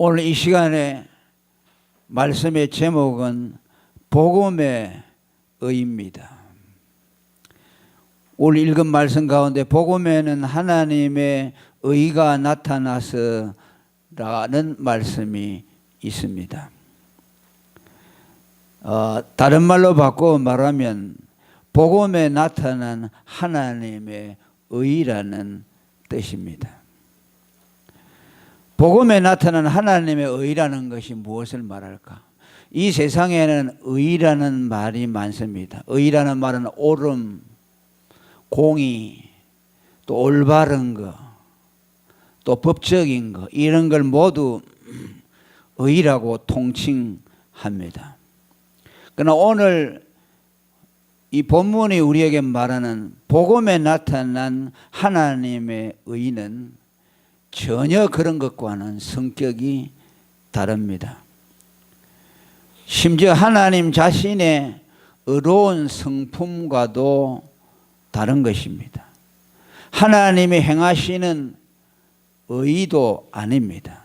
오늘 이 시간에 말씀의 제목은 복음의 의입니다. 오늘 읽은 말씀 가운데 복음에는 하나님의 의가 나타나서 라는 말씀이 있습니다. 다른 말로 바꿔 말하면 복음에 나타난 하나님의 의라는 뜻입니다. 복음에 나타난 하나님의 의라는 것이 무엇을 말할까? 이 세상에는 의라는 말이 많습니다. 의라는 말은 옳음, 공의, 또 올바른 거, 또 법적인 거, 이런 걸 모두 의라고 통칭합니다. 그러나 오늘 이 본문이 우리에게 말하는 복음에 나타난 하나님의 의는 전혀 그런 것과는 성격이 다릅니다. 심지어 하나님 자신의 의로운 성품과도 다른 것입니다. 하나님이 행하시는 의도 아닙니다.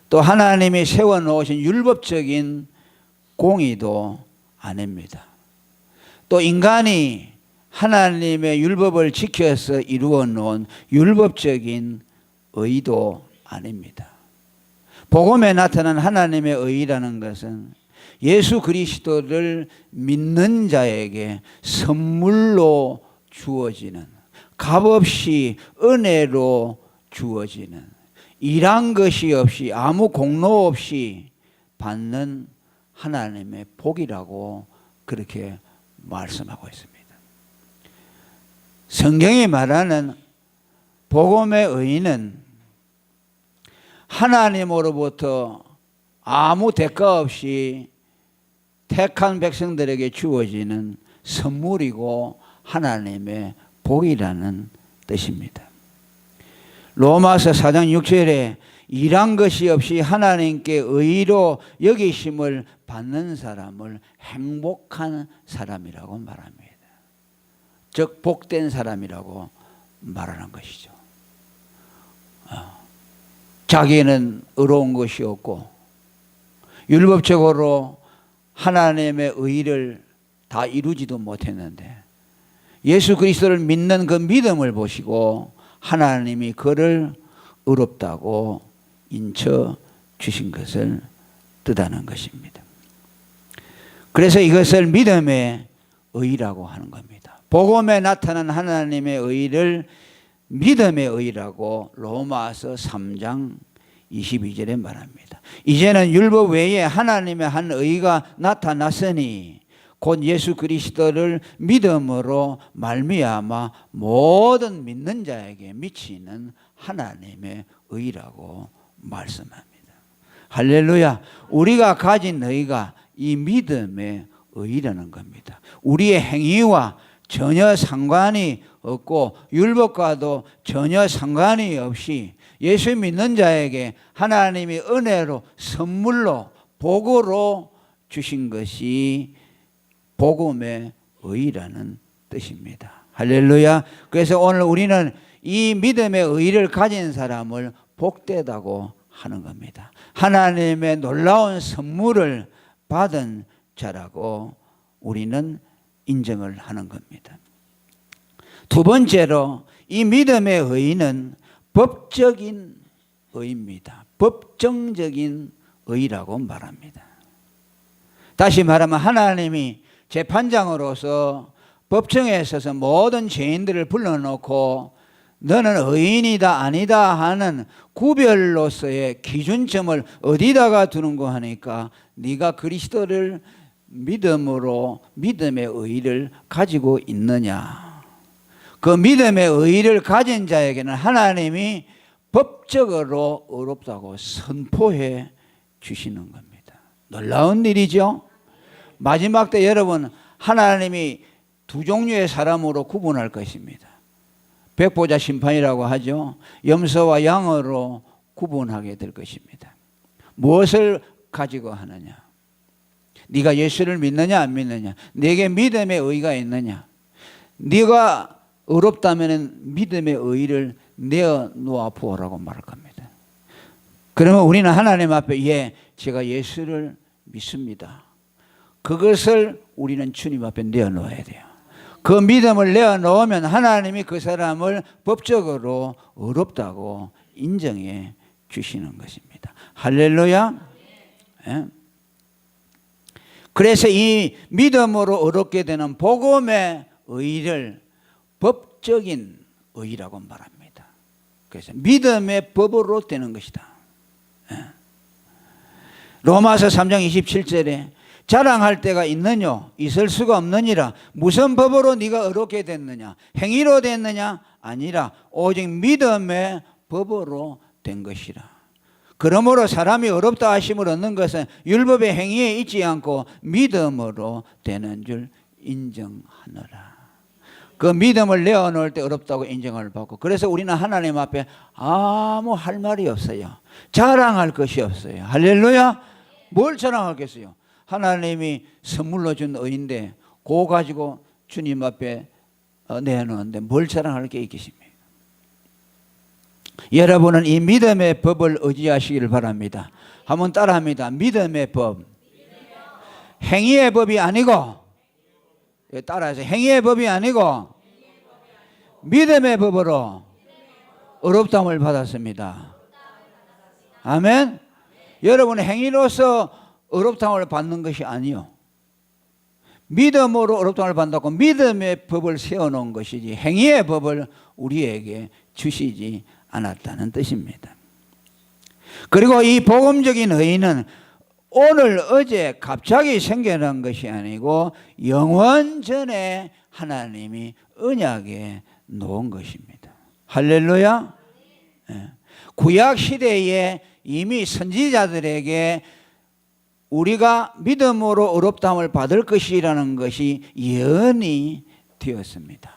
또 하나님이 세워놓으신 율법적인 공의도 아닙니다. 또 인간이 하나님의 율법을 지켜서 이루어 놓은 율법적인 의도 아닙니다. 복음에 나타난 하나님의 의라는 것은 예수 그리스도를 믿는 자에게 선물로 주어지는, 값없이 은혜로 주어지는, 일한 것이 없이 아무 공로 없이 받는 하나님의 복이라고 그렇게 말씀하고 있습니다. 성경이 말하는 복음의 의는 하나님으로부터 아무 대가 없이 택한 백성들에게 주어지는 선물이고 하나님의 복이라는 뜻입니다. 로마서 4장 6절에 일한 것이 없이 하나님께 의로 여기심을 받는 사람을 행복한 사람이라고 말합니다. 즉 복된 사람이라고 말하는 것이죠. 자기는 의로운 것이 없고 율법적으로 하나님의 의를 다 이루지도 못했는데 예수 그리스도를 믿는 그 믿음을 보시고 하나님이 그를 의롭다고 인쳐 주신 것을 뜻하는 것입니다. 그래서 이것을 믿음의 의라고 하는 겁니다. 복음에 나타난 하나님의 의를 믿음의 의라고 로마서 3장 22절에 말합니다. 이제는 율법 외에 하나님의 한 의가 나타났으니 곧 예수 그리스도를 믿음으로 말미암아 모든 믿는 자에게 미치는 하나님의 의라고 말씀합니다. 할렐루야. 우리가 가진 의가 이 믿음의 의라는 겁니다. 우리의 행위와 전혀 상관이 없고 율법과도 전혀 상관이 없이 예수 믿는 자에게 하나님이 은혜로 선물로 복으로 주신 것이 복음의 의라는 뜻입니다. 할렐루야. 그래서 오늘 우리는 이 믿음의 의를 가진 사람을 복되다고 하는 겁니다. 하나님의 놀라운 선물을 받은 자라고 우리는 인정을 하는 겁니다. 두 번째로 이 믿음의 의는 법적인 의입니다. 법정적인 의라고 말합니다. 다시 말하면 하나님이 재판장으로서 법정에 서서 모든 죄인들을 불러놓고 너는 의인이다 아니다 하는 구별로서의 기준점을 어디다가 두는고 하니까 네가 그리스도를 믿음으로 믿음의 의를 가지고 있느냐. 그 믿음의 의를 가진 자에게는 하나님이 법적으로 의롭다고 선포해 주시는 겁니다. 놀라운 일이죠. 마지막 때 여러분 하나님이 두 종류의 사람으로 구분할 것입니다. 백보자 심판이라고 하죠. 염소와 양으로 구분하게 될 것입니다. 무엇을 가지고 하느냐? 네가 예수를 믿느냐 안 믿느냐? 네게 믿음의 의가 있느냐? 네가 의롭다면 믿음의 의를 내어 놓아 보라고 말할 겁니다. 그러면 우리는 하나님 앞에 제가 예수를 믿습니다. 그것을 우리는 주님 앞에 내어놓아야 돼요. 그 믿음을 내어놓으면 하나님이 그 사람을 법적으로 의롭다고 인정해 주시는 것입니다. 할렐루야. 예? 그래서 이 믿음으로 의롭게 되는 복음의 의를 법적인 의라고 말합니다. 그래서 믿음의 법으로 되는 것이다. 예. 로마서 3장 27절에 자랑할 때가 있느냐 있을 수가 없느니라. 무슨 법으로 네가 의롭게 됐느냐? 행위로 됐느냐? 아니라 오직 믿음의 법으로 된 것이라. 그러므로 사람이 의롭다 하심을 얻는 것은 율법의 행위에 있지 않고 믿음으로 되는 줄 인정하노라. 그 믿음을 내어놓을 때 의롭다고 인정을 받고, 그래서 우리는 하나님 앞에 아무 할 말이 없어요. 자랑할 것이 없어요. 할렐루야. 뭘 자랑하겠어요? 하나님이 선물로 준 의인데 그거 가지고 주님 앞에 내놓는데 뭘 자랑할 게 있겠습니까? 여러분은 이 믿음의 법을 의지하시기를 바랍니다. 한번 따라합니다. 믿음의 법. 행위의 법이 아니고, 따라해서 행위의 법이 아니고 믿음의 법으로 의롭다함을 받았습니다. 아멘. 여러분은 행위로서 의롭다함을 받는 것이 아니요, 믿음으로 의롭다함을 받는다고 믿음의 법을 세워놓은 것이지 행위의 법을 우리에게 주시지 않았다는 뜻입니다. 그리고 이 복음적인 의의는 오늘 어제 갑자기 생겨난 것이 아니고 영원 전에 하나님이 언약에 놓은 것입니다. 할렐루야. 구약 시대에 이미 선지자들에게 우리가 믿음으로 의롭다함을 받을 것이라는 것이 예언이 되었습니다.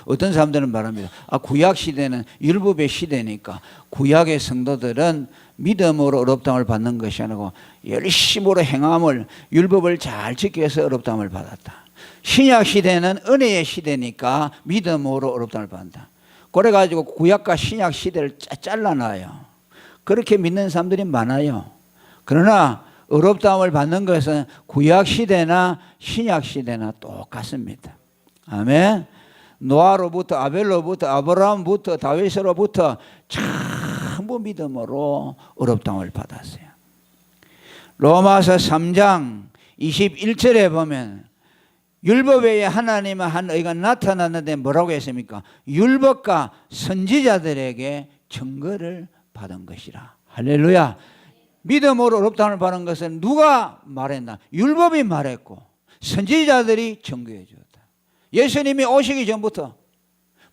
어떤 사람들은 말합니다. 구약 시대는 율법의 시대니까 구약의 성도들은 믿음으로 의롭다함을 받는 것이 아니고 열심으로 행함을, 율법을 잘 지켜서 의롭다함을 받았다. 신약 시대는 은혜의 시대니까 믿음으로 의롭다함을 받는다. 그래가지고 구약과 신약 시대를 잘라놔요. 그렇게 믿는 사람들이 많아요. 그러나 의롭다함을 받는 것은 구약 시대나 신약 시대나 똑같습니다. 아멘. 노아로부터 아벨로부터 아브라함부터 다윗으로부터 전부 믿음으로 의롭다함을 받았어요. 로마서 3장 21절에 보면 율법 외에 하나님의 한 의가 나타났는데 뭐라고 했습니까? 율법과 선지자들에게 증거를 받은 것이라. 할렐루야. 믿음으로 의롭다함을 받은 것은 누가 말했나? 율법이 말했고 선지자들이 증거해 주었다. 예수님이 오시기 전부터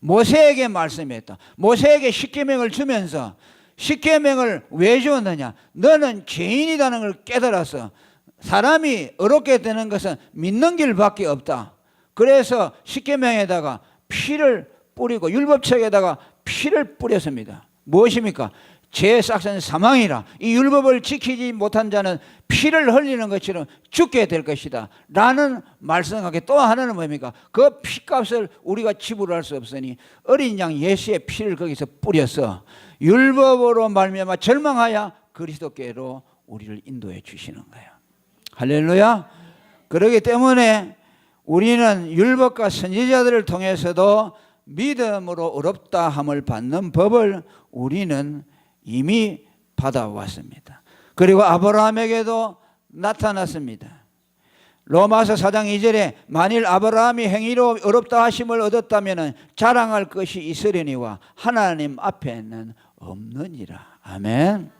모세에게 말씀했다. 모세에게 십계명을 주면서 십계명을 왜 주었느냐? 너는 죄인이라는 걸 깨달아서 사람이 의롭게 되는 것은 믿는 길밖에 없다. 그래서 십계명에다가 피를 뿌리고 율법책에다가 피를 뿌렸습니다. 무엇입니까? 죄의 싹은 사망이라. 이 율법을 지키지 못한 자는 피를 흘리는 것처럼 죽게 될 것이다 라는 말씀하게, 또 하나는 뭡니까? 그 피값을 우리가 지불할 수 없으니 어린 양 예수의 피를 거기서 뿌려서 율법으로 말미암아 절망하여 그리스도께로 우리를 인도해 주시는 거예요. 할렐루야. 그렇기 때문에 우리는 율법과 선지자들을 통해서도 믿음으로 의롭다함을 받는 법을 우리는 이미 받아왔습니다. 그리고 아브라함에게도 나타났습니다. 로마서 4장 2절에 만일 아브라함이 행위로 의롭다 하심을 얻었다면 자랑할 것이 있으려니와 하나님 앞에는 없느니라. 아멘.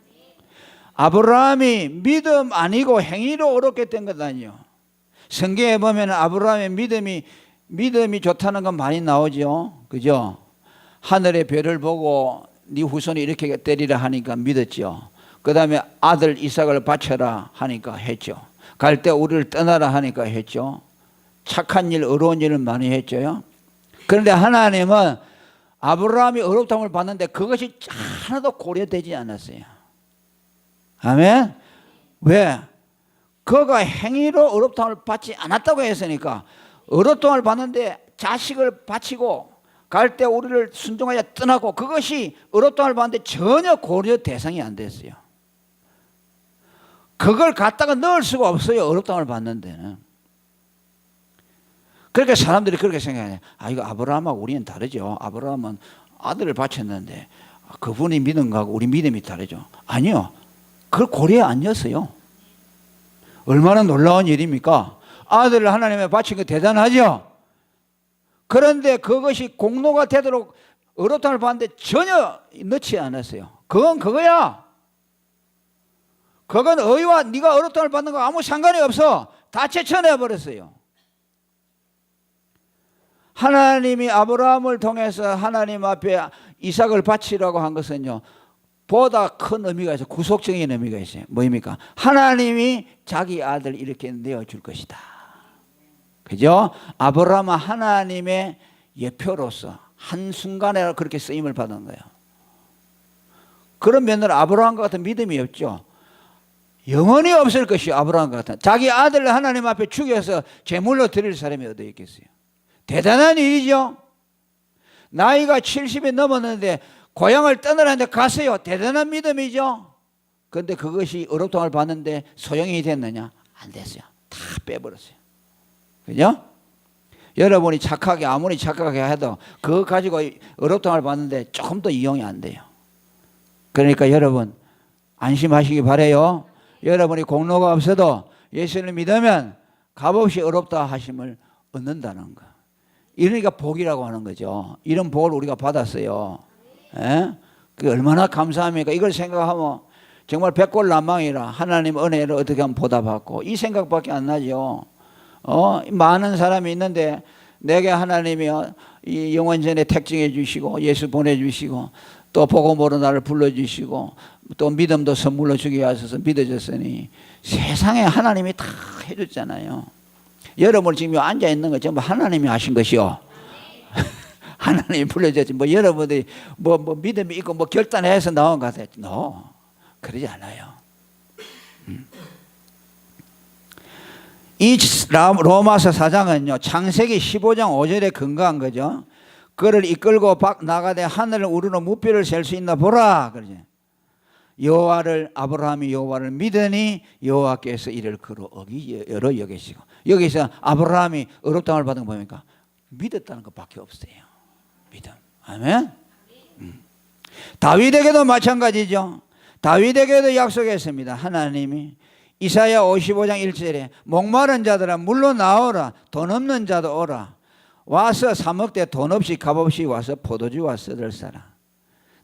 아브라함이 믿음 아니고 행위로 의롭게 된 것 아니요. 성경에 보면 아브라함의 믿음이 좋다는 건 많이 나오죠. 그죠? 하늘의 별을 보고 네 후손이 이렇게 때리라 하니까 믿었죠. 그 다음에 아들 이삭을 바쳐라 하니까 했죠. 갈 때 우리를 떠나라 하니까 했죠. 착한 일, 어려운 일을 많이 했죠. 그런데 하나님은 아브라함이 의롭다함을 받는데 그것이 하나도 고려되지 않았어요. 아멘. 왜? 그가 행위로 의롭다함을 받지 않았다고 했으니까 의롭다함을 받는데 자식을 바치고 갈 때 우리를 순종하여 떠나고 그것이 의롭다함을 받는데 전혀 고려 대상이 안 됐어요. 그걸 갖다가 넣을 수가 없어요. 의롭다함을 받는 데는. 그러니까 사람들이 그렇게 생각해요. 아, 이거 아브라함하고 우리는 다르죠. 아브라함은 아들을 바쳤는데 그분이 믿은 거하고 우리 믿음이 다르죠. 아니요. 그걸 고려에 안 넣었어요. 얼마나 놀라운 일입니까? 아들을 하나님에 바친 거 대단하죠. 그런데 그것이 공로가 되도록 의롭다함을 받는데 전혀 넣지 않았어요. 그건 그거야. 그건 의와 네가 의롭다함을 받는 거 아무 상관이 없어. 다 제쳐내 버렸어요. 하나님이 아브라함을 통해서 하나님 앞에 이삭을 바치라고 한 것은요, 보다 큰 의미가 있어요. 구속적인 의미가 있어요. 뭐입니까? 하나님이 자기 아들 이렇게 내어줄 것이다. 그죠? 아브라함은 하나님의 예표로서 한순간에 그렇게 쓰임을 받은 거예요. 그런 면으로 아브라함과 같은 믿음이 없죠. 영원히 없을 것이요. 아브라함과 같은. 자기 아들을 하나님 앞에 죽여서 제물로 드릴 사람이 어디 있겠어요. 대단한 일이죠. 나이가 70이 넘었는데 고향을 떠나는데 갔어요. 대단한 믿음이죠. 그런데 그것이 의롭다함을 받는데 소용이 됐느냐? 안 됐어요. 다 빼버렸어요. 그죠? 여러분이 착하게 아무리 착하게 해도 그거 가지고 의롭다함을 받는데 조금 더 이용이 안 돼요. 그러니까 여러분 안심하시기 바라요. 여러분이 공로가 없어도 예수를 믿으면 값없이 의롭다 하심을 얻는다는 거. 이러니까 복이라고 하는 거죠. 이런 복을 우리가 받았어요. 예? 그게 얼마나 감사합니까? 이걸 생각하면 정말 백골난망이라 하나님 은혜를 어떻게 하면 보답받고 이 생각밖에 안 나죠. 많은 사람이 있는데 내게 하나님이 이 영원전에 택정해 주시고 예수 보내주시고 또 복음으로 나를 불러주시고 또 믿음도 선물로 주게 하셔서 믿어졌으니 세상에 하나님이 다 해줬잖아요. 여러분 지금 앉아있는 거 전부 하나님이 하신 것이요. 하나님이 불러줬지. 뭐 여러분들이 뭐 믿음이 있고 뭐 결단해서 나온 것 같아요. No. 그러지 않아요. 이 로마서 4장은요, 창세기 15장 5절에 근거한 거죠. 그를 이끌고 나가되 하늘을 우르러 무뼈를 셀 수 있나 보라. 그러죠. 아브라함이 여호와를 믿으니 여호와께서 이를 그로 어기여 여기시고. 여기서 아브라함이 의롭다함을 받은 거 뭡니까? 믿었다는 것밖에 없어요. 믿음. 아멘. 다윗에게도 마찬가지죠. 다윗에게도 약속했습니다. 하나님이 이사야 55장 1절에 목마른 자들아 물로 나오라, 돈 없는 자도 오라, 와서 사 먹되 돈 없이 값 없이 와서 포도주와 썩을 사라.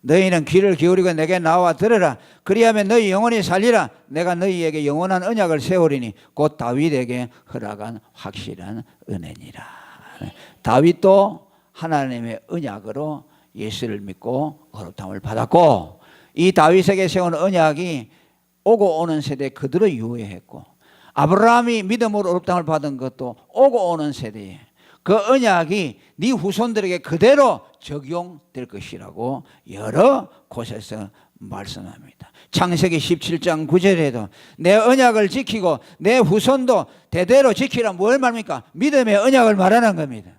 너희는 귀를 기울이고 내게 나와 들으라. 그리하면 너희 영혼이 살리라. 내가 너희에게 영원한 언약을 세우리니 곧 다윗에게 허락한 확실한 은혜니라. 다윗도 하나님의 언약으로 예수를 믿고 의롭다함을 받았고, 이 다윗에게 세운 언약이 오고 오는 세대에 그대로 유효했고, 아브라함이 믿음으로 의롭다함을 받은 것도 오고 오는 세대에 그 언약이 네 후손들에게 그대로 적용될 것이라고 여러 곳에서 말씀합니다. 창세기 17장 9절에도 내 언약을 지키고 내 후손도 대대로 지키라. 뭘 말합니까? 믿음의 언약을 말하는 겁니다.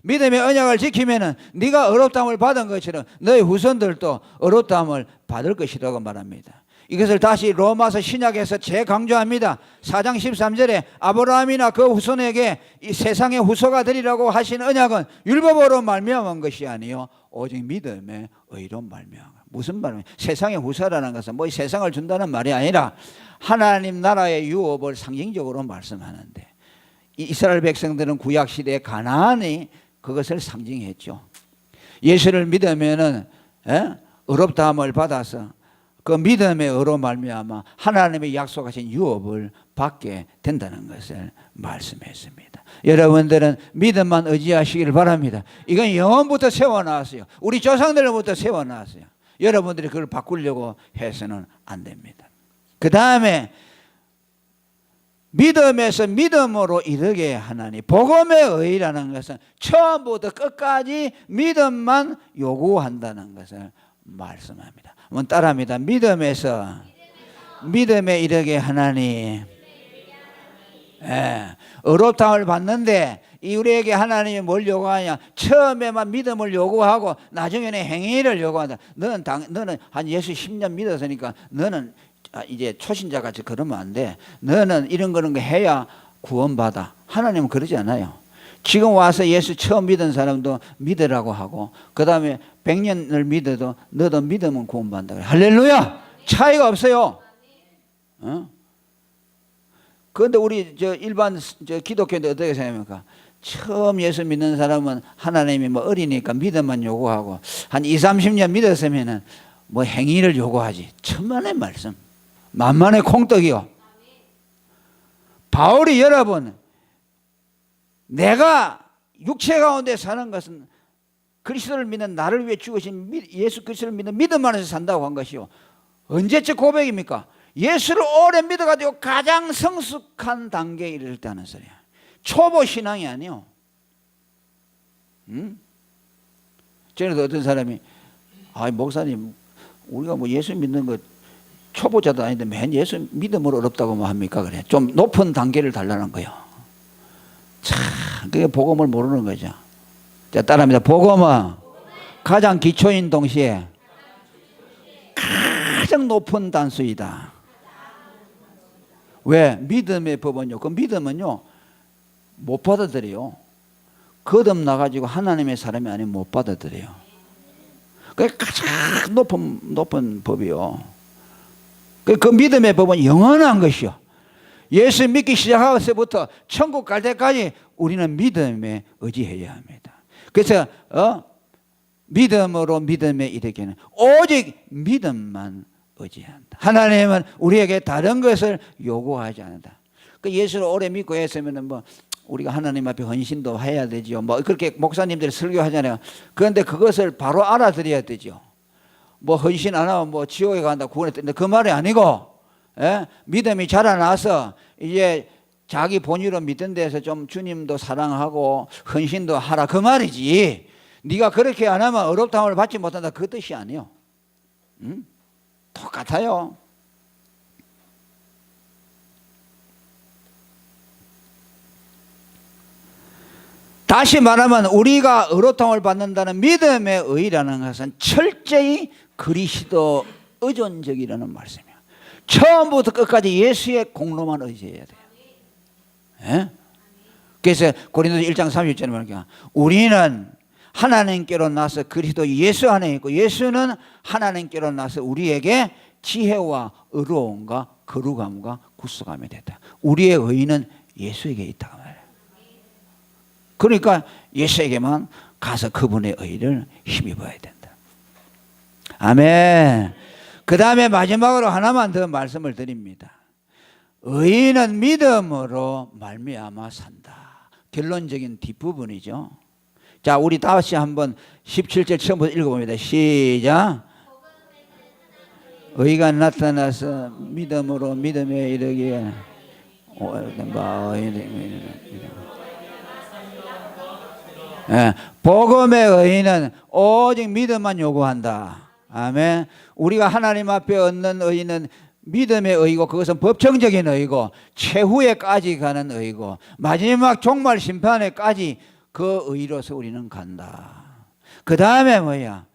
믿음의 언약을 지키면은 네가 의롭다함을 받은 것처럼 너의 후손들도 의롭다함을 받을 것이라고 말합니다. 이것을 다시 로마서 신약에서 재강조합니다. 4장 13절에 아브라함이나 그 후손에게 이 세상의 후손가 되리라고 하신 언약은 율법으로 말미암은 것이 아니요 오직 믿음의 의로 말미암은. 무슨 말이에요? 세상의 후손이라는 것은 뭐 세상을 준다는 말이 아니라 하나님 나라의 유업을 상징적으로 말씀하는데, 이스라엘 백성들은 구약 시대에 가나안이 그것을 상징했죠. 예수를 믿으면은 의롭다함을 받아서 그 믿음의 의로 말미암아 하나님의 약속하신 유업을 받게 된다는 것을 말씀했습니다. 여러분들은 믿음만 의지하시기를 바랍니다. 이건 영원부터 세워놨어요. 우리 조상들부터 세워놨어요. 여러분들이 그걸 바꾸려고 해서는 안 됩니다. 그 다음에 믿음에서 믿음으로 이르게 하나니, 복음의 의라는 것은 처음부터 끝까지 믿음만 요구한다는 것을 말씀합니다. 한번 따라합니다. 믿음에서 믿음에 이르게 하나니. 의롭다함을 받는데 우리에게 하나님이 뭘 요구하냐? 처음에만 믿음을 요구하고 나중에는 행위를 요구한다. 너는 한 예수 10년 믿었으니까 너는 이제 초신자같이 그러면 안 돼. 너는 이런 거 해야 구원받아. 하나님은 그러지 않아요. 지금 와서 예수 처음 믿은 사람도 믿으라고 하고, 그 다음에 100년을 믿어도 너도 믿으면 구원받는다. 할렐루야! 차이가 없어요. 그런데 우리 일반 기독교인들 어떻게 생각합니까? 처음 예수 믿는 사람은 하나님이 어리니까 믿음만 요구하고, 한 20, 30년 믿었으면은 행위를 요구하지. 천만의 말씀. 만만의 콩떡이요. 바울이 여러분, 내가 육체 가운데 사는 것은 그리스도를 믿는 나를 위해 죽으신 예수 그리스도를 믿는 믿음 안에서 산다고 한 것이요. 언제적 고백입니까? 예수를 오래 믿어가지고 가장 성숙한 단계에 이를 때 하는 소리야. 초보 신앙이 아니요. 전에도 어떤 사람이, 목사님, 우리가 예수 믿는 거 초보자도 아닌데 맨 예수 믿음으로 어렵다고 합니까? 그래. 좀 높은 단계를 달라는 거예요. 참, 그게 복음을 모르는 거죠. 자, 따라합니다. 복음은 가장 기초인 동시에 가장 높은 단수이다. 왜? 믿음의 법은요. 그 믿음은요, 못 받아들여요. 거듭나가지고 하나님의 사람이 아니면 못 받아들여요. 그게 가장 높은 법이요. 그 믿음의 법은 영원한 것이요. 예수 믿기 시작하고서부터 천국 갈 때까지 우리는 믿음에 의지해야 합니다. 그래서 믿음으로 믿음에 이르기는 오직 믿음만 의지한다. 하나님은 우리에게 다른 것을 요구하지 않는다. 그 예수를 오래 믿고 했으면은 우리가 하나님 앞에 헌신도 해야 되죠. 그렇게 목사님들이 설교하잖아요. 그런데 그것을 바로 알아들어야 되죠. 헌신 안 하면 지옥에 간다 구원했는데 그 말이 아니고, 믿음이 자라나서 이제 자기 본의로 믿는 데서 좀 주님도 사랑하고 헌신도 하라 그 말이지. 네가 그렇게 안 하면 어렵다함을 받지 못한다 그 뜻이 아니에요. 똑같아요. 다시 말하면 우리가 의롭다함을 받는다는 믿음의 의라는 것은 철저히 그리스도 의존적이라는 말씀이에요. 처음부터 끝까지 예수의 공로만 의지해야 돼요. 예? 그래서 고린도서 1장 30절에 말하니까 우리는 하나님께로 나서 그리스도 예수 안에 있고 예수는 하나님께로 나서 우리에게 지혜와 의로움과 거룩함과 구속함이 됐다. 우리의 의는 예수에게 있다고 말해요. 그러니까 예수에게만 가서 그분의 의를 힘입어야 된다. 아멘. 그 다음에 마지막으로 하나만 더 말씀을 드립니다. 의인은 믿음으로 말미암아 산다. 결론적인 뒷부분이죠. 자, 우리 다시 한번 17절 처음부터 읽어봅니다. 시작. 의가 나타나서 믿음으로 믿음에 이르기에 복음의 의인은 오직 믿음만 요구한다. 아멘. 우리가 하나님 앞에 얻는 의는 믿음의 의고 그것은 법정적인 의고 최후에까지 가는 의고 마지막 종말 심판에까지 그 의로서 우리는 간다. 그 다음에 뭐야?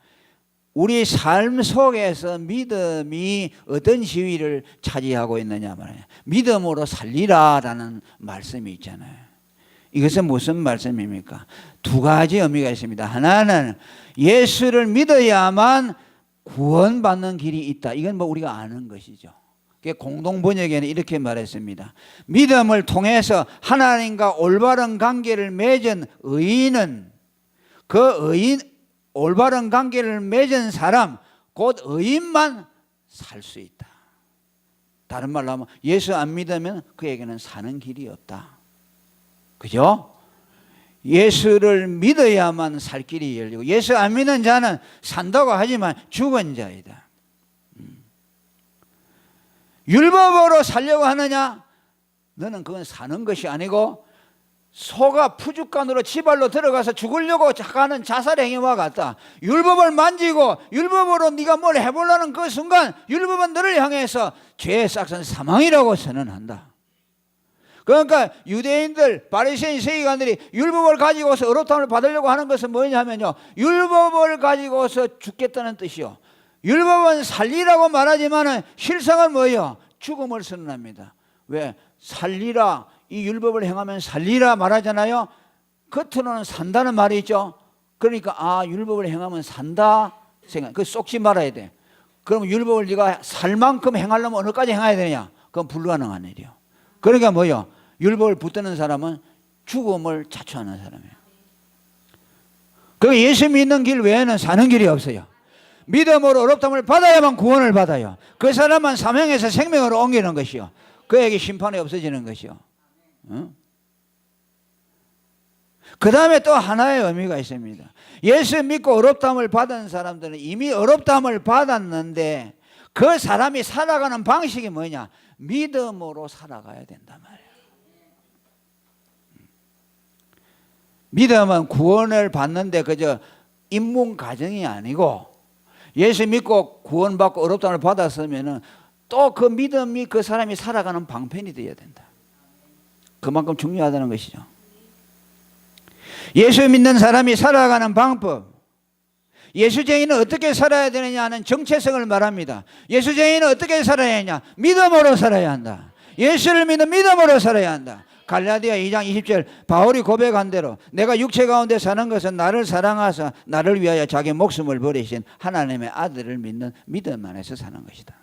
우리 삶 속에서 믿음이 어떤 지위를 차지하고 있느냐 말이야. 믿음으로 살리라라는 말씀이 있잖아요. 이것은 무슨 말씀입니까? 두 가지 의미가 있습니다. 하나는 예수를 믿어야만 구원받는 길이 있다. 이건 우리가 아는 것이죠. 공동번역에는 이렇게 말했습니다. 믿음을 통해서 하나님과 올바른 관계를 맺은 의인은 올바른 관계를 맺은 사람 곧 의인만 살 수 있다. 다른 말로 하면 예수 안 믿으면 그에게는 사는 길이 없다. 그죠? 예수를 믿어야만 살 길이 열리고 예수 안 믿는 자는 산다고 하지만 죽은 자이다. 율법으로 살려고 하느냐? 너는 그건 사는 것이 아니고 소가 푸죽간으로 지발로 들어가서 죽으려고 하는 자살 행위와 같다. 율법을 만지고 율법으로 네가 뭘 해보려는 그 순간 율법은 너를 향해서 죄의 싹은 사망이라고 선언한다. 그러니까 유대인들, 바리새인 세기관들이 율법을 가지고서 의롭다함을 받으려고 하는 것은 뭐냐면요, 율법을 가지고서 죽겠다는 뜻이요. 율법은 살리라고 말하지만 실상은 뭐예요? 죽음을 선언합니다. 왜? 살리라, 이 율법을 행하면 살리라 말하잖아요. 겉으로는 산다는 말이 있죠. 그러니까 율법을 행하면 산다 생각. 그 쏙지 말아야 돼. 그럼 율법을 네가 살 만큼 행하려면 어느까지 행해야 되냐? 그건 불가능한 일이요. 그러니까 뭐예요? 율법을 붙드는 사람은 죽음을 자초하는 사람이에요. 그 예수 믿는 길 외에는 사는 길이 없어요. 믿음으로 의롭다함을 받아야만 구원을 받아요. 그 사람은 사명에서 생명으로 옮기는 것이요. 그에게 심판이 없어지는 것이요. 그 다음에 또 하나의 의미가 있습니다. 예수 믿고 의롭다함을 받은 사람들은 이미 의롭다함을 받았는데 그 사람이 살아가는 방식이 뭐냐? 믿음으로 살아가야 된단 말이에요. 믿음은 구원을 받는데 그저 입문 과정이 아니고 예수 믿고 구원받고 의롭다함을 받았으면 또 그 믿음이 그 사람이 살아가는 방편이 되어야 된다. 그만큼 중요하다는 것이죠. 예수 믿는 사람이 살아가는 방법, 예수쟁이는 어떻게 살아야 되느냐 하는 정체성을 말합니다. 예수쟁이는 어떻게 살아야 하냐? 믿음으로 살아야 한다. 예수를 믿는 믿음으로 살아야 한다. 갈라디아 2장 20절 바울이 고백한 대로 내가 육체 가운데 사는 것은 나를 사랑하사 나를 위하여 자기 목숨을 버리신 하나님의 아들을 믿는 믿음 안에서 사는 것이다.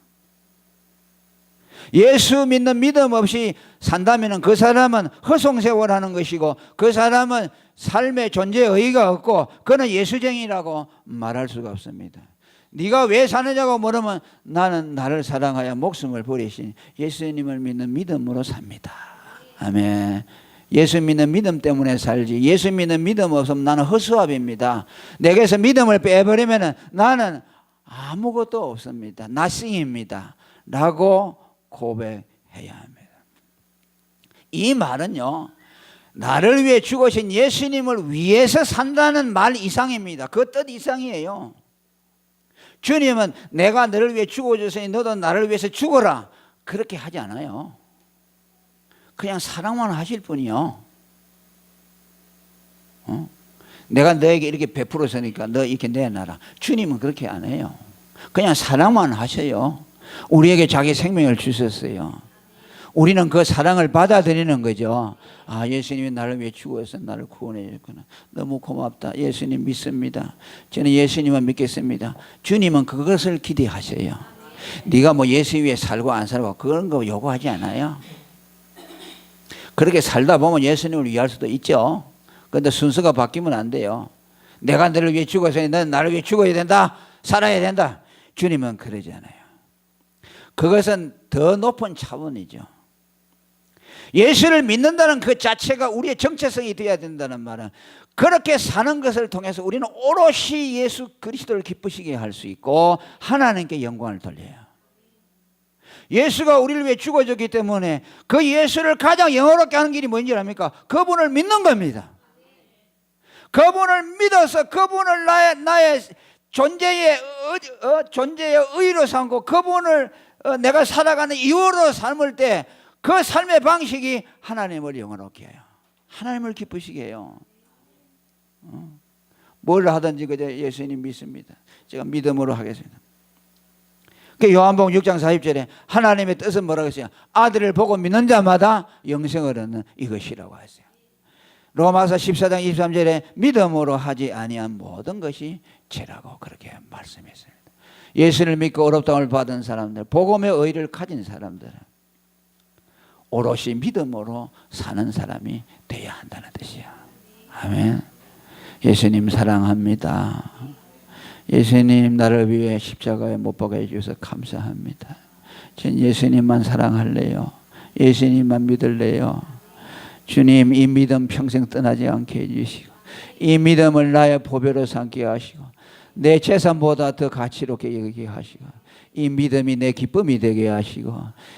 예수 믿는 믿음 없이 산다면 그 사람은 허송세월하는 것이고 그 사람은 삶의 존재의 의의가 없고 그는 예수쟁이라고 말할 수가 없습니다. 네가 왜 사느냐고 물으면 나는 나를 사랑하여 목숨을 버리신 예수님을 믿는 믿음으로 삽니다. 아멘. 예수 믿는 믿음 때문에 살지 예수 믿는 믿음 없으면 나는 허수아비입니다. 내게서 믿음을 빼버리면 나는 아무것도 없습니다. nothing입니다 라고 고백해야 합니다. 이 말은요, 나를 위해 죽으신 예수님을 위해서 산다는 말 이상입니다. 그 뜻 이상이에요. 주님은 내가 너를 위해 죽어줬으니 너도 나를 위해서 죽어라 그렇게 하지 않아요. 그냥 사랑만 하실 뿐이요. 내가 너에게 이렇게 베풀었으니까 너 이렇게 내놔라. 주님은 그렇게 안 해요. 그냥 사랑만 하셔요. 우리에게 자기 생명을 주셨어요. 우리는 그 사랑을 받아들이는 거죠. 예수님이 나를 위해 죽어서 나를 구원해 줬구나. 너무 고맙다. 예수님 믿습니다. 저는 예수님만 믿겠습니다. 주님은 그것을 기대하셔요. 네가 뭐 예수 위에 살고 안 살고 그런 거 요구하지 않아요. 그렇게 살다 보면 예수님을 위할 수도 있죠. 그런데 순서가 바뀌면 안 돼요. 내가 너를 위해 죽어서 너는 나를 위해 죽어야 된다. 살아야 된다. 주님은 그러지 않아요. 그것은 더 높은 차원이죠. 예수를 믿는다는 그 자체가 우리의 정체성이 되어야 된다는 말은 그렇게 사는 것을 통해서 우리는 오롯이 예수 그리스도를 기쁘시게 할 수 있고 하나님께 영광을 돌려요. 예수가 우리를 위해 죽어졌기 때문에 그 예수를 가장 영화롭게 하는 길이 뭔지 압니까? 그분을 믿는 겁니다. 그분을 믿어서 그분을 나의 존재의 의로 삼고 그분을 내가 살아가는 이유로 삶을 때 그 삶의 방식이 하나님을 영화롭게 해요. 하나님을 기쁘시게 해요. 뭘 하든지 그저 예수님 믿습니다. 제가 믿음으로 하겠습니다. 그 요한복음 6장 40절에 하나님의 뜻은 뭐라고 했어요? 아들을 보고 믿는 자마다 영생을 얻는 이것이라고 했어요. 로마서 14장 23절에 믿음으로 하지 아니한 모든 것이 죄라고 그렇게 말씀했습니다. 예수를 믿고 의롭다함을 받은 사람들, 복음의 의를 가진 사람들은 오롯이 믿음으로 사는 사람이 되어야 한다는 뜻이야. 아멘. 예수님 사랑합니다. 예수님 나를 위해 십자가에 못 박아 주셔서 감사합니다. 전 예수님만 사랑할래요. 예수님만 믿을래요. 주님 이 믿음 평생 떠나지 않게 해주시고 이 믿음을 나의 보배로 삼게 하시고 내 재산보다 더 가치롭게 여기게 하시고 이 믿음이 내 기쁨이 되게 하시고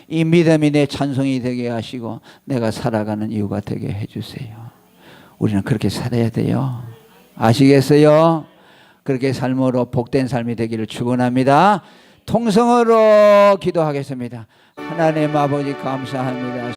이 믿음이 내 찬송이 되게 하시고 내가 살아가는 이유가 되게 해주세요. 우리는 그렇게 살아야 돼요. 아시겠어요? 그렇게 삶으로 복된 삶이 되기를 축원합니다. 통성으로 기도하겠습니다. 하나님 아버지 감사합니다.